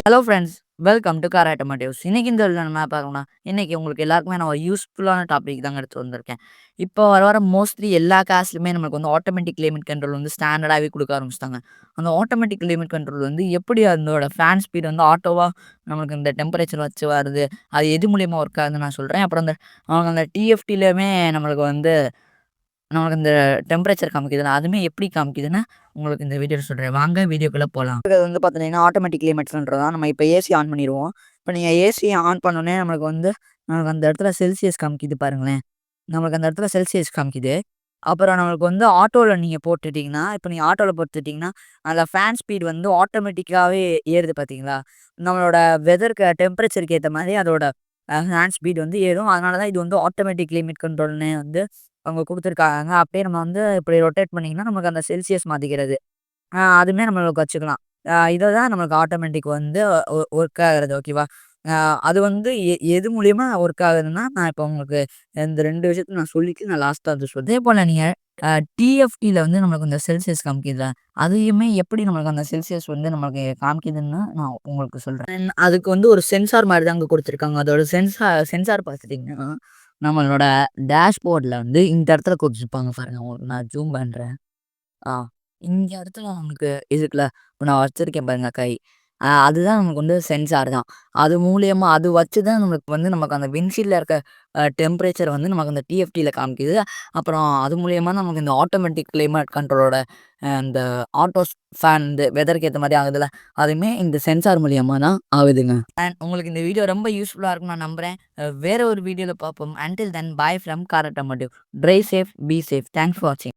Hello friends, welcome to car automotives. இன்னைக்கு இந்த வீடியோல நம்ம என்ன பார்க்கணும்னா, இன்னைக்கு உங்களுக்கு எல்லாருக்குமே நான் ஒரு யூஸ்ஃபுல்லான டாபிக் தாங்க எடுத்து வந்திருக்கேன். இப்போ வர மோஸ்ட்லி எல்லா கார்ஸ்லயுமே நமக்கு வந்து ஆட்டோமேட்டிக் லிமிட் கண்ட்ரோல் வந்து ஸ்டாண்டர்டாவே குடுக்க ஆரம்பிச்சுட்டாங்க. அந்த ஆட்டோமேட்டிக் லிமிட் கண்ட்ரோல் வந்து எப்படி அதோட ஃபேன் ஸ்பீட் வந்து ஆட்டோவா நமக்கு இந்த டெம்பரேச்சர் வச்சு வருது, அது எது மூலியமா ஒர்க் ஆகுதுன்னு நான் சொல்றேன். அப்புறம் அந்த டிஎஃப்டிலயுமே நம்மளுக்கு வந்து நமக்கு இந்த டெம்பரேச்சர் காமிக்குதுல்ல, அதுவுமே எப்படி காமிக்குதுன்னு உங்களுக்கு இந்த வீடியோல சொல்றேன். வாங்க வீடியோக்குள்ள போலாம். இது வந்து பார்த்தீங்கன்னா, ஆட்டோமேட்டிக் லிமிட்ஸ்ன்றது தான். நம்ம இப்ப ஏசி ஆன் பண்ணிருவோம். இப்ப நீங்க ஏசி ஆன் பண்ணோனே நமக்கு அந்த இடத்துல செல்சியஸ் காமிக்குது பாருங்களேன். நம்மளுக்கு அந்த இடத்துல செல்சியஸ் காமிக்குது. அப்புறம் நம்மளுக்கு வந்து ஆட்டோல நீங்க போட்டுட்டீங்கன்னா, இப்ப நீங்க ஆட்டோல போட்டுட்டீங்கன்னா, அதுல ஃபேன் ஸ்பீட் வந்து ஆட்டோமேட்டிக்காவே ஏறுது பார்த்தீங்களா? நம்மளோட வெதருக்கு டெம்பரேச்சருக்கு ஏத்த மாரி அதோட ஃபேன் ஸ்பீட் வந்து ஏறும். அதனால தான் இது வந்து ஆட்டோமேட்டிக் லிமிட் கண்ட்ரோல்னு வந்து அவங்க குடுத்துருக்காங்க. அப்படியே நம்ம வந்து இப்படி ரொட்டேட் பண்ணீங்கன்னா, நமக்கு அந்த செல்சியஸ் மாத்திக்கிறது. அதுவுமே நம்மளுக்கு வச்சுக்கலாம். இத தான் நம்மளுக்கு ஆட்டோமேட்டிக் வந்து ஒர்க் ஆகுறது ஓகேவா? அ அது வந்து எது மூலியமா ஒர்க் ஆகுதுன்னா, நான் இப்ப உங்களுக்கு இந்த 2 விஷயத்த நான் சொல்லிட்டு நான் லாஸ்ட்டா அது சொல்றேன். அதேபோல நீங்க டிஎஃப்டில வந்து நம்மளுக்கு இந்த செல்சியஸ் காமிக்குதுல, அதையுமே எப்படி நம்மளுக்கு அந்த செல்சியஸ் வந்து நமக்கு காமிக்குதுன்னு நான் உங்களுக்கு சொல்றேன். அதுக்கு வந்து ஒரு சென்சார் மாரி தாங்க குடுத்துருக்காங்க. அதோட சென்சார் பார்த்துட்டீங்கன்னா, நம்மளோட டேஷ்போர்ட்ல வந்து இந்த இடத்துல குடுத்துருப்பாங்க பாருங்க. உங்களுக்கு நான் ஜூம் பண்றேன். ஆ. இந்த இடத்துல நமக்கு இருக்குல்ல, இப்ப நான் வச்சிருக்கேன் பாருங்க கை. அதுதான் நமக்கு வந்து சென்சார் தான். அது மூலியமா அது வச்சு தான் நமக்கு அந்த விண்ட்ஷீல்ட்ல இருக்க டெம்பரேச்சர் வந்து நமக்கு அந்த டிஎஃப்டில காமிக்குது. அப்புறம் அது மூலியமா நமக்கு இந்த ஆட்டோமேட்டிக் கிளைமேட் கண்ட்ரோலோட இந்த ஆட்டோஸ் ஃபேன் இந்த வெதருக்கு ஏத்த மாரி ஆகுதுல்ல, அதுவுமே இந்த சென்சார் மூலியமா தான் ஆகுதுங்க. அண்ட் உங்களுக்கு இந்த வீடியோ ரொம்ப யூஸ்ஃபுல்லா இருக்கும்னு நான் நம்புறேன். வேற ஒரு வீடியோல பார்ப்போம். Until then bye from car automotive. Drive safe, be safe. Thanks for வாட்சிங்.